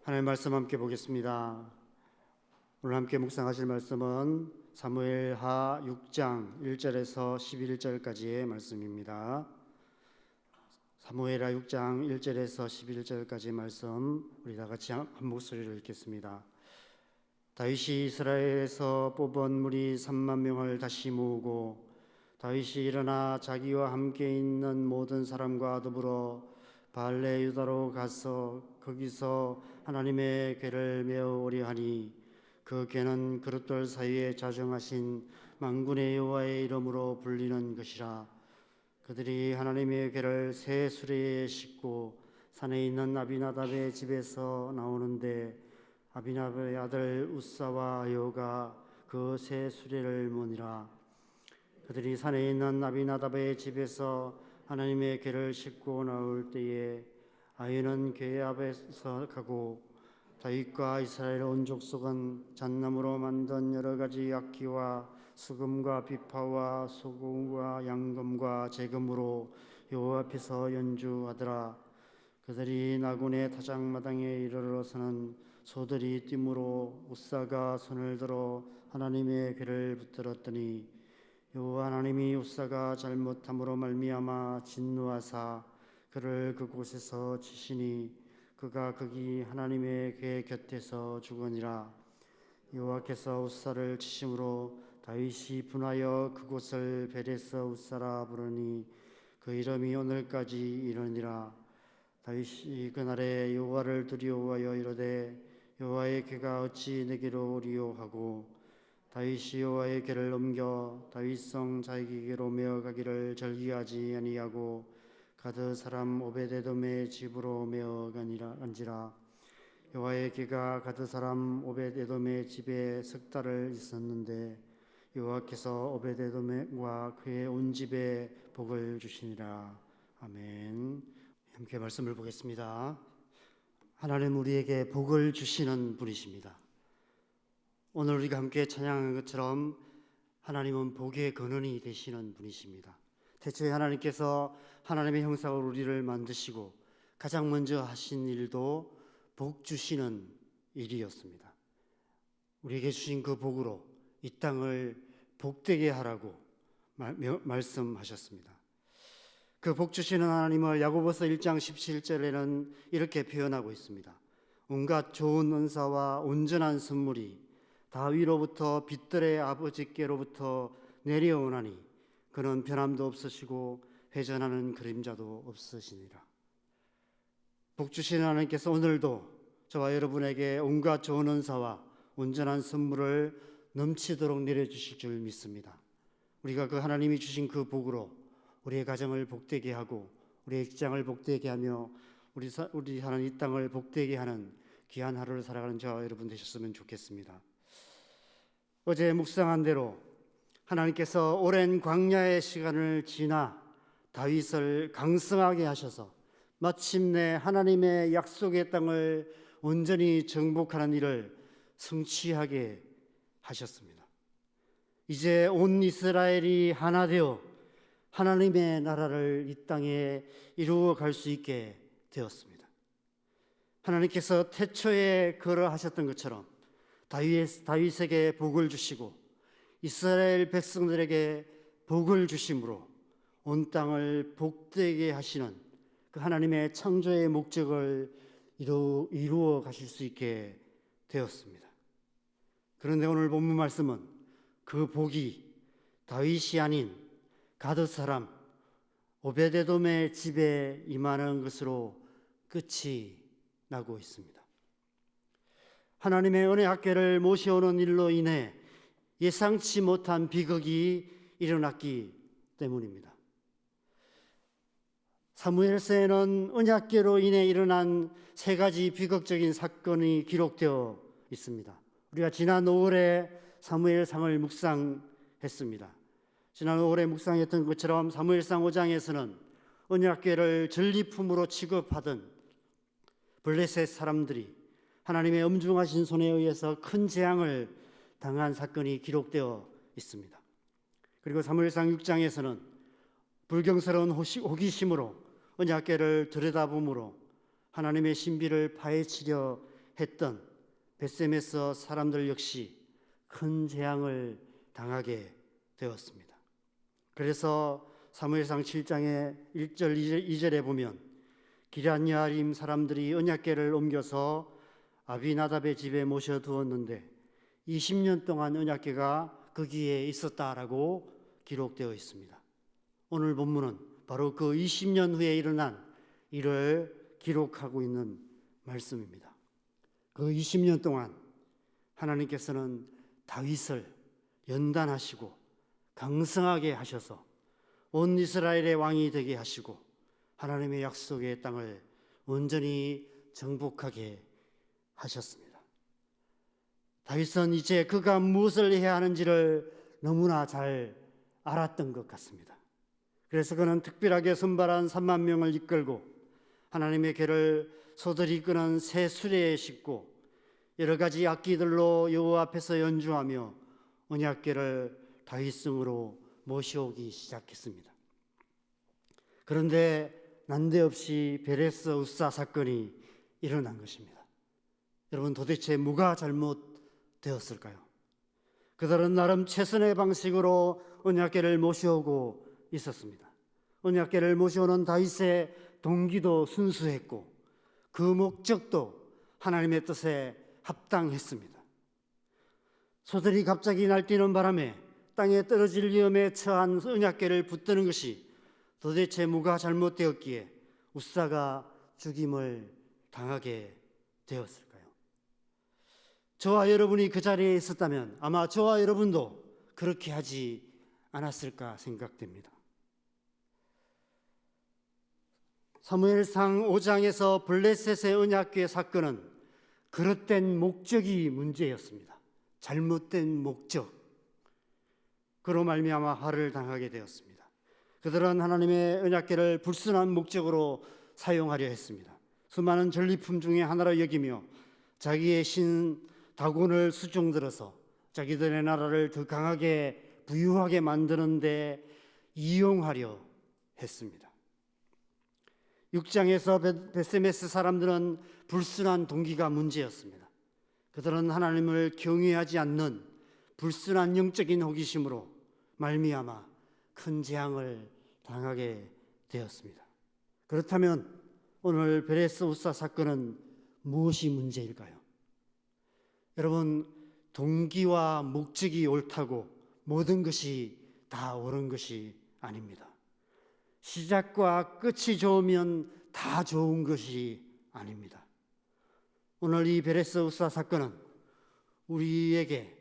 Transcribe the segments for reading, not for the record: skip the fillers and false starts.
하나님 말씀 함께 보겠습니다. 오늘 함께 묵상하실 말씀은 사무엘하 6장 1절에서 11절까지의 말씀입니다. 사무엘하 6장 1절에서 11절까지의 말씀 우리 다 같이 한 목소리로 읽겠습니다. 다윗이 이스라엘에서 뽑은 무리 3만 명을 다시 모으고 다윗이 일어나 자기와 함께 있는 모든 사람과 더불어 발레 유다로 가서 거기서 하나님의 궤를 메어오려 하니 그 궤는 그릇돌 사이에 자정하신 만군의 여호와의 이름으로 불리는 것이라. 그들이 하나님의 궤를 새 수레에 싣고 산에 있는 아비나답의 집에서 나오는데 아비나답의 아들 우사와 여호가 그 새 수레를 모니라. 그들이 산에 있는 아비나답의 집에서 하나님의 궤를 싣고 나올 때에 아이는 궤 앞에서 가고 다윗과 이스라엘 온 족속은 잣나무로 만든 여러 가지 악기와 수금과 비파와 소금과 양금과 제금으로 여호와 앞에서 연주하더라. 그들이 나군의 타작마당에 이르러서는 소들이 뛰므로 우사가 손을 들어 하나님의 궤를 붙들었더니 여호와 하나님이 우사가 잘못함으로 말미암아 진노하사 그를 그곳에서 치시니 그가 거기 하나님의 궤 곁에서 죽으니라. 여호와께서 우사를 치심으로 다윗이 분하여 그곳을 베레스 우사라 부르니 그 이름이 오늘까지 이르니라. 다윗이 그날에 여호와를 두려워하여 이르되 여호와의 궤가 어찌 내게로 오리요 하고 다윗이 여호와의 궤를 옮겨 다윗성 자기에게로 메어가기를 절기하지 아니하고 가드 사람 오벳에돔의 집으로 메어간지라. 여호와의 궤가 가드 사람 오벳에돔의 집에 석 달을 있었는데 여호와께서 오벳에돔과 그의 온 집에 복을 주시니라. 아멘. 함께 말씀을 보겠습니다. 하나님 우리에게 복을 주시는 분이십니다. 오늘 우리가 함께 찬양한 것처럼 하나님은 복의 근원이 되시는 분이십니다. 태초에 하나님께서 하나님의 형상으로 우리를 만드시고 가장 먼저 하신 일도 복 주시는 일이었습니다. 우리에게 주신 그 복으로 이 땅을 복되게 하라고 말씀하셨습니다. 그 복 주시는 하나님을 야고보서 1장 17절에는 이렇게 표현하고 있습니다. 온갖 좋은 은사와 온전한 선물이 다 위로부터 빛들의 아버지께로부터 내려오나니 그는 변함도 없으시고 회전하는 그림자도 없으시니라. 복 주시는 하나님께서 오늘도 저와 여러분에게 온갖 좋은 은사와 온전한 선물을 넘치도록 내려주실 줄 믿습니다. 우리가 그 하나님이 주신 그 복으로 우리의 가정을 복되게 하고 우리의 직장을 복되게 하며 우리 사는 이 땅을 복되게 하는 귀한 하루를 살아가는 저와 여러분 되셨으면 좋겠습니다. 어제 묵상한 대로 하나님께서 오랜 광야의 시간을 지나 다윗을 강성하게 하셔서 마침내 하나님의 약속의 땅을 온전히 정복하는 일을 성취하게 하셨습니다. 이제 온 이스라엘이 하나 되어 하나님의 나라를 이 땅에 이루어 갈 수 있게 되었습니다. 하나님께서 태초에 걸어하셨던 것처럼 다윗에게 복을 주시고 이스라엘 백성들에게 복을 주심으로 온 땅을 복되게 하시는 그 하나님의 창조의 목적을 이루어 가실 수 있게 되었습니다. 그런데 오늘 본문 말씀은 그 복이 다윗이 아닌 가드 사람 오벳에돔의 집에 임하는 것으로 끝이 나고 있습니다. 하나님의 은혜 학교를 모셔오는 일로 인해 예상치 못한 비극이 일어났기 때문입니다. 사무엘서에는 언약궤로 인해 일어난 세 가지 비극적인 사건이 기록되어 있습니다. 우리가 지난 5월에 사무엘상을 묵상했습니다. 지난 5월에 묵상했던 것처럼 사무엘상 5장에서는 언약궤를 전리품으로 취급하던 블레셋 사람들이 하나님의 엄중하신 손에 의해서 큰 재앙을 당한 사건이 기록되어 있습니다. 그리고 사무엘상 6장에서는 불경스러운 호기심으로 언약궤를 들여다보므로 하나님의 신비를 파헤치려 했던 벳세메스 사람들 역시 큰 재앙을 당하게 되었습니다. 그래서 사무엘상 7장의 1절 2절에 보면 기럇여아림 사람들이 언약궤를 옮겨서 아비나답의 집에 모셔두었는데 20년 동안 언약궤가 거기에 있었다라고 기록되어 있습니다. 오늘 본문은 바로 그 20년 후에 일어난 일을 기록하고 있는 말씀입니다. 그 20년 동안 하나님께서는 다윗을 연단하시고 강성하게 하셔서 온 이스라엘의 왕이 되게 하시고 하나님의 약속의 땅을 온전히 정복하게 하셨습니다. 다윗은 이제 그가 무엇을 해야 하는지를 너무나 잘 알았던 것 같습니다. 그래서 그는 특별하게 선발한 3만 명을 이끌고 하나님의 궤를 소들이 끄는 새 수레에 싣고 여러 가지 악기들로 여호와 앞에서 연주하며 언약궤를 다윗성으로 모셔오기 시작했습니다. 그런데 난데없이 베레스 우사 사건이 일어난 것입니다. 여러분, 도대체 뭐가 잘못되었을까요? 그들은 나름 최선의 방식으로 언약궤를 모셔오고 있었습니다. 언약궤를 모셔오는 다윗의 동기도 순수했고 그 목적도 하나님의 뜻에 합당했습니다. 소들이 갑자기 날뛰는 바람에 땅에 떨어질 위험에 처한 언약궤를 붙드는 것이 도대체 뭐가 잘못되었기에 우사가 죽임을 당하게 되었을까요? 저와 여러분이 그 자리에 있었다면 아마 저와 여러분도 그렇게 하지 않았을까 생각됩니다. 사무엘상 5장에서 블레셋의 언약궤 사건은 그릇된 목적이 문제였습니다. 잘못된 목적, 그로 말미암아 화를 당하게 되었습니다. 그들은 하나님의 언약궤를 불순한 목적으로 사용하려 했습니다. 수많은 전리품 중에 하나로 여기며 자기의 신 다곤을 수종들어서 자기들의 나라를 더 강하게 부유하게 만드는 데 이용하려 했습니다. 6장에서 벳세메스 사람들은 불순한 동기가 문제였습니다. 그들은 하나님을 경외하지 않는 불순한 영적인 호기심으로 말미암아 큰 재앙을 당하게 되었습니다. 그렇다면 오늘 베레스 우사 사건은 무엇이 문제일까요? 여러분, 동기와 목적이 옳다고 모든 것이 다 옳은 것이 아닙니다. 시작과 끝이 좋으면 다 좋은 것이 아닙니다. 오늘 이 베레스 우사 사건은 우리에게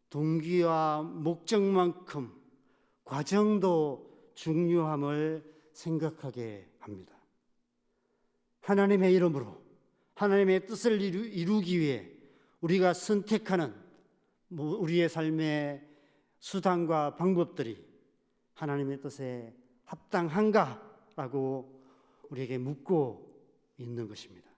동기와 목적만큼 과정도 중요함을 생각하게 합니다. 하나님의 이름으로 하나님의 뜻을 이루기 위해 우리가 선택하는 우리의 삶의 수단과 방법들이 하나님의 뜻에 합당한가라고 우리에게 묻고 있는 것입니다.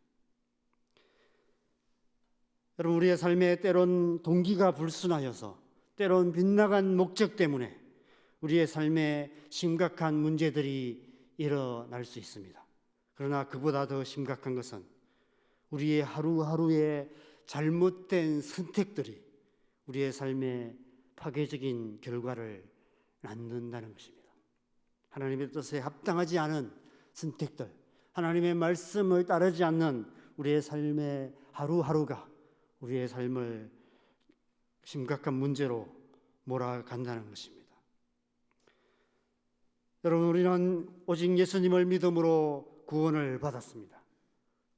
여러분, 우리의 삶에 때론 동기가 불순하여서 때론 빗나간 목적 때문에 우리의 삶에 심각한 문제들이 일어날 수 있습니다. 그러나 그보다 더 심각한 것은 우리의 하루하루의 잘못된 선택들이 우리의 삶에 파괴적인 결과를 낳는다는 것입니다. 하나님의 뜻에 합당하지 않은 선택들, 하나님의 말씀을 따르지 않는 우리의 삶의 하루하루가 우리의 삶을 심각한 문제로 몰아간다는 것입니다. 여러분, 우리는 오직 예수님을 믿음으로 구원을 받았습니다.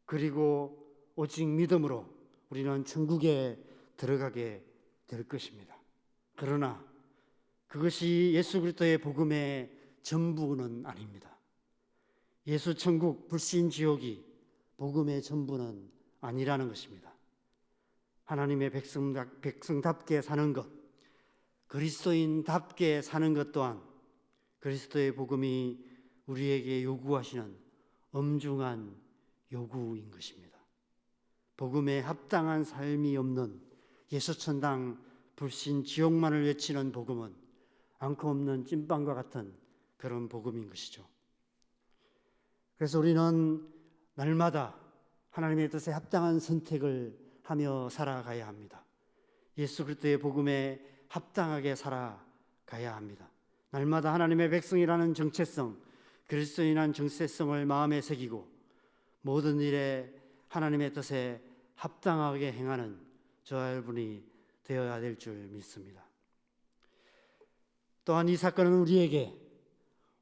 그리고 오직 믿음으로 우리는 천국에 들어가게 될 것입니다. 그러나 그것이 예수 그리스도의 복음의 전부는 아닙니다. 예수 천국, 불신 지옥이 복음의 전부는 아니라는 것입니다. 하나님의 백성답게 사는 것, 그리스도인답게 사는 것 또한 그리스도의 복음이 우리에게 요구하시는 엄중한 요구인 것입니다. 복음에 합당한 삶이 없는 예수천당 불신 지옥만을 외치는 복음은 앙코 없는 찐빵과 같은 그런 복음인 것이죠. 그래서 우리는 날마다 하나님의 뜻에 합당한 선택을 하며 살아가야 합니다. 예수 그리스도의 복음에 합당하게 살아가야 합니다. 날마다 하나님의 백성이라는 정체성, 그리스도인이라는 정체성을 마음에 새기고 모든 일에 하나님의 뜻에 합당하게 행하는 저와 여러분이 되어야 될 줄 믿습니다. 또한 이 사건은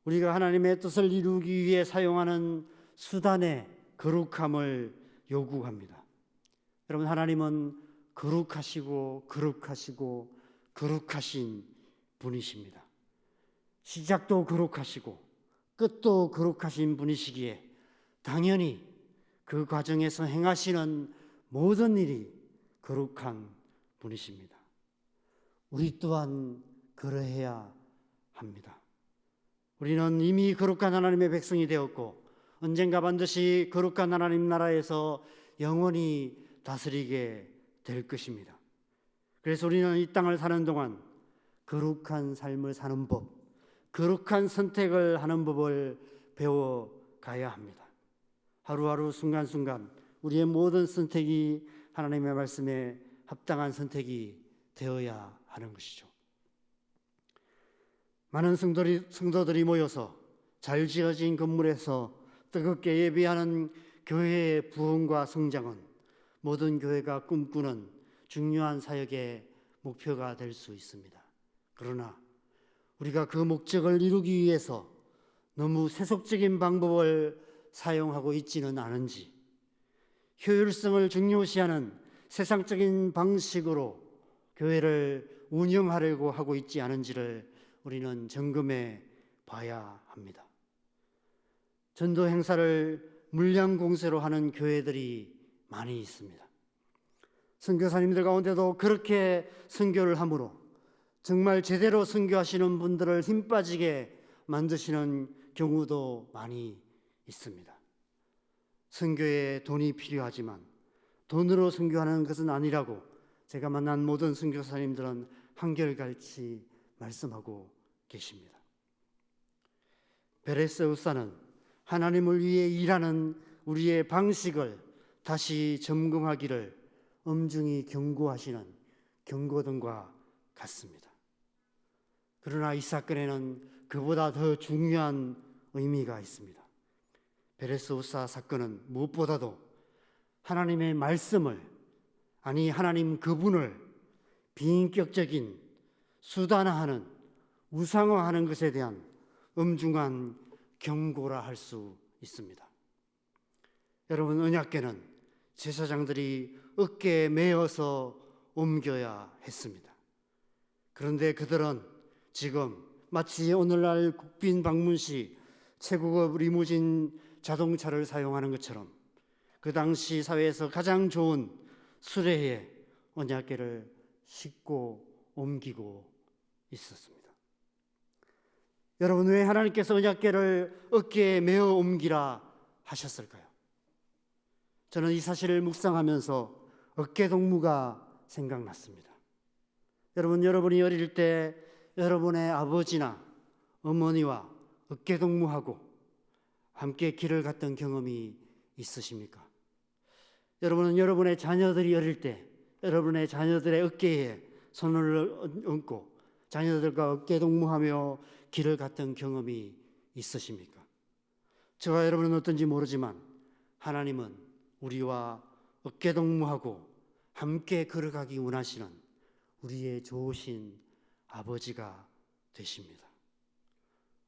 우리가 하나님의 뜻을 이루기 위해 사용하는 수단의 거룩함을 요구합니다. 여러분, 하나님은 거룩하시고 거룩하신 분이십니다. 시작도 거룩하시고 끝도 거룩하신 분이시기에 당연히 그 과정에서 행하시는 모든 일이 거룩한 분이십니다. 우리 또한 그러해야 합니다. 우리는 이미 거룩한 하나님의 백성이 되었고 언젠가 반드시 거룩한 하나님 나라에서 영원히 다스리게 될 것입니다. 그래서 우리는 이 땅을 사는 동안 거룩한 삶을 사는 법, 거룩한 선택을 하는 법을 배워가야 합니다. 하루하루 순간순간 우리의 모든 선택이 하나님의 말씀에 합당한 선택이 되어야 하는 것이죠. 많은 성도들이 모여서 잘 지어진 건물에서 뜨겁게 예배하는 교회의 부흥과 성장은 모든 교회가 꿈꾸는 중요한 사역의 목표가 될 수 있습니다. 그러나 우리가 그 목적을 이루기 위해서 너무 세속적인 방법을 사용하고 있지는 않은지, 효율성을 중요시하는 세상적인 방식으로 교회를 운영하려고 하고 있지 않은지를 우리는 점검해 봐야 합니다. 전도 행사를 물량 공세로 하는 교회들이 많이 있습니다. 선교사님들 가운데도 그렇게 선교를 함으로 정말 제대로 선교하시는 분들을 힘 빠지게 만드시는 경우도 많이 있습니다. 선교에 돈이 필요하지만 돈으로 선교하는 것은 아니라고 제가 만난 모든 선교사님들은 한결같이 말씀하고 계십니다. 베레스 의사는 하나님을 위해 일하는 우리의 방식을 다시 점검하기를 엄중히 경고하시는 경고등과 같습니다. 그러나 이 사건에는 그보다 더 중요한 의미가 있습니다. 베레스 의사 사건은 무엇보다도 하나님의 말씀을, 아니 하나님 그분을 비인격적인 수단화하는, 우상화하는 것에 대한 엄중한 경고라 할 수 있습니다. 여러분, 언약궤는 제사장들이 어깨에 메어서 옮겨야 했습니다. 그런데 그들은 지금 마치 오늘날 국빈 방문 시 최고급 리무진 자동차를 사용하는 것처럼 그 당시 사회에서 가장 좋은 수레에 언약궤를 싣고 옮기고 있었습니다. 여러분, 왜 하나님께서 언약궤를 어깨에 메어 옮기라 하셨을까요? 저는 이 사실을 묵상하면서 어깨동무가 생각났습니다. 여러분이 어릴 때 여러분의 아버지나 어머니와 어깨동무하고 함께 길을 갔던 경험이 있으십니까? 여러분은 여러분의 자녀들이 어릴 때 여러분의 자녀들의 어깨에 손을 얹고 자녀들과 어깨동무하며 길을 갔던 경험이 있으십니까? 저와 여러분은 어떤지 모르지만 하나님은 우리와 어깨동무하고 함께 걸어가기 원하시는 우리의 좋으신 아버지가 되십니다.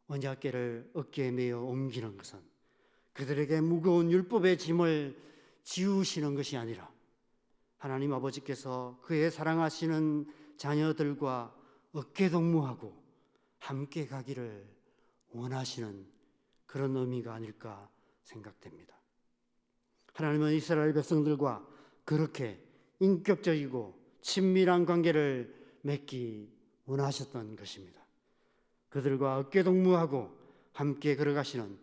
언약궤를 어깨에 메어 옮기는 것은 그들에게 무거운 율법의 짐을 지우시는 것이 아니라 하나님 아버지께서 그의 사랑하시는 자녀들과 어깨동무하고 함께 가기를 원하시는 그런 의미가 아닐까 생각됩니다. 하나님은 이스라엘 백성들과 그렇게 인격적이고 친밀한 관계를 맺기 원하셨던 것입니다. 그들과 어깨동무하고 함께 걸어가시는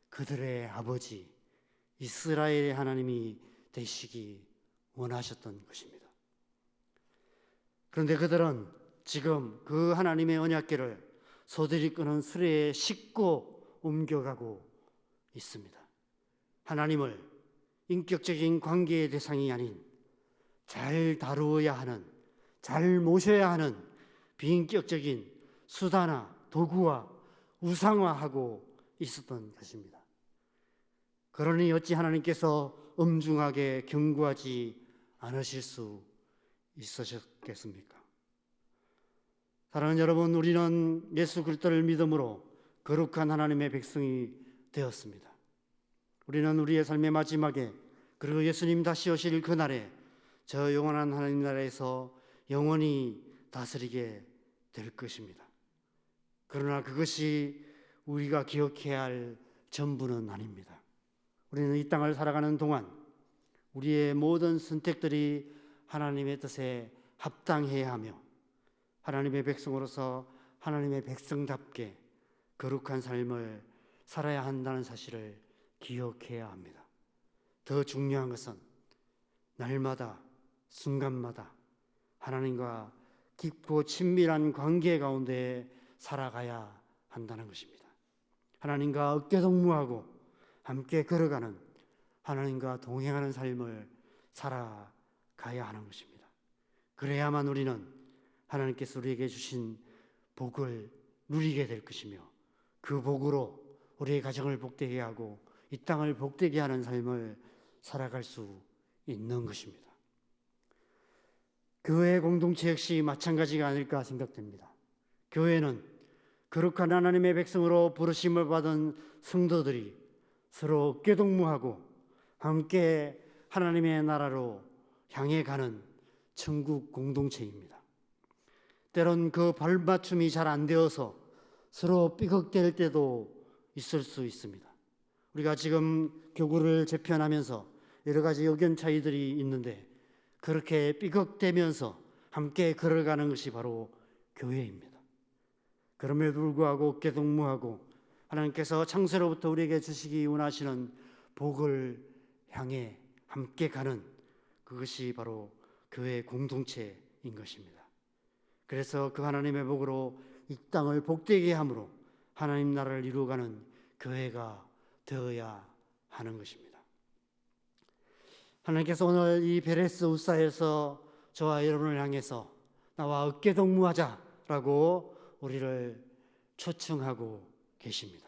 그들의 아버지 이스라엘의 하나님이 되시기 원하셨던 것입니다. 그런데 그들은 지금 그 하나님의 언약궤를 소들이 끄는 수레에 싣고 옮겨가고 있습니다. 하나님을 인격적인 관계의 대상이 아닌 잘 다루어야 하는, 잘 모셔야 하는 비인격적인 수다나 도구와 우상화하고 있었던 것입니다. 그러니 어찌 하나님께서 엄중하게 경고하지 않으실 수 있으셨겠습니까? 사랑하는 여러분, 우리는 예수 그리스도를 믿음으로 거룩한 하나님의 백성이 되었습니다. 우리는 우리의 삶의 마지막에, 그리고 예수님 다시 오실 그날에 저 영원한 하나님 나라에서 영원히 다스리게 될 것입니다. 그러나 그것이 우리가 기억해야 할 전부는 아닙니다. 우리는 이 땅을 살아가는 동안 우리의 모든 선택들이 하나님의 뜻에 합당해야 하며 하나님의 백성으로서 하나님의 백성답게 거룩한 삶을 살아야 한다는 사실을 기억해야 합니다. 더 중요한 것은 날마다 순간마다 하나님과 깊고 친밀한 관계 가운데 살아가야 한다는 것입니다. 하나님과 어깨동무하고 함께 걸어가는, 하나님과 동행하는 삶을 살아가야 하는 것입니다. 그래야만 우리는 하나님께서 우리에게 주신 복을 누리게 될 것이며 그 복으로 우리의 가정을 복되게 하고 이 땅을 복되게 하는 삶을 살아갈 수 있는 것입니다. 교회 공동체 역시 마찬가지가 아닐까 생각됩니다. 교회는 거룩한 하나님의 백성으로 부르심을 받은 성도들이 서로 어깨동무하고 함께 하나님의 나라로 향해 가는 천국 공동체입니다. 때론 그 발맞춤이 잘 안 되어서 서로 삐걱댈 때도 있을 수 있습니다. 우리가 지금 교구를 재편하면서 여러 가지 의견 차이들이 있는데 그렇게 삐걱대면서 함께 걸어가는 것이 바로 교회입니다. 그럼에도 불구하고 어깨동무하고 하나님께서 창세로부터 우리에게 주시기 원하시는 복을 향해 함께 가는 그것이 바로 교회 공동체인 것입니다. 그래서 그 하나님의 복으로 이 땅을 복되게 함으로 하나님 나라를 이루어가는 교회가 되어야 하는 것입니다. 하나님께서 오늘 이 베레스 우사에서 저와 여러분을 향해서 나와 어깨동무하자라고 우리를 초청하고 계십니다.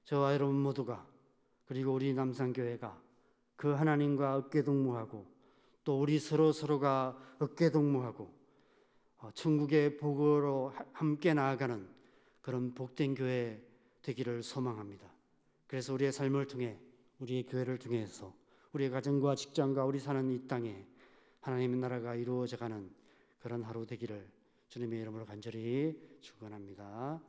저와 여러분 모두가, 그리고 우리 남산교회가 그 하나님과 어깨동무하고 또 우리 서로가 어깨동무하고 천국의 복으로 함께 나아가는 그런 복된 교회 되기를 소망합니다. 그래서 우리의 삶을 통해, 우리의 교회를 통해서 우리의 가정과 직장과 우리 사는 이 땅에 하나님의 나라가 이루어져가는 그런 하루 되기를 주님의 이름으로 간절히 축원합니다.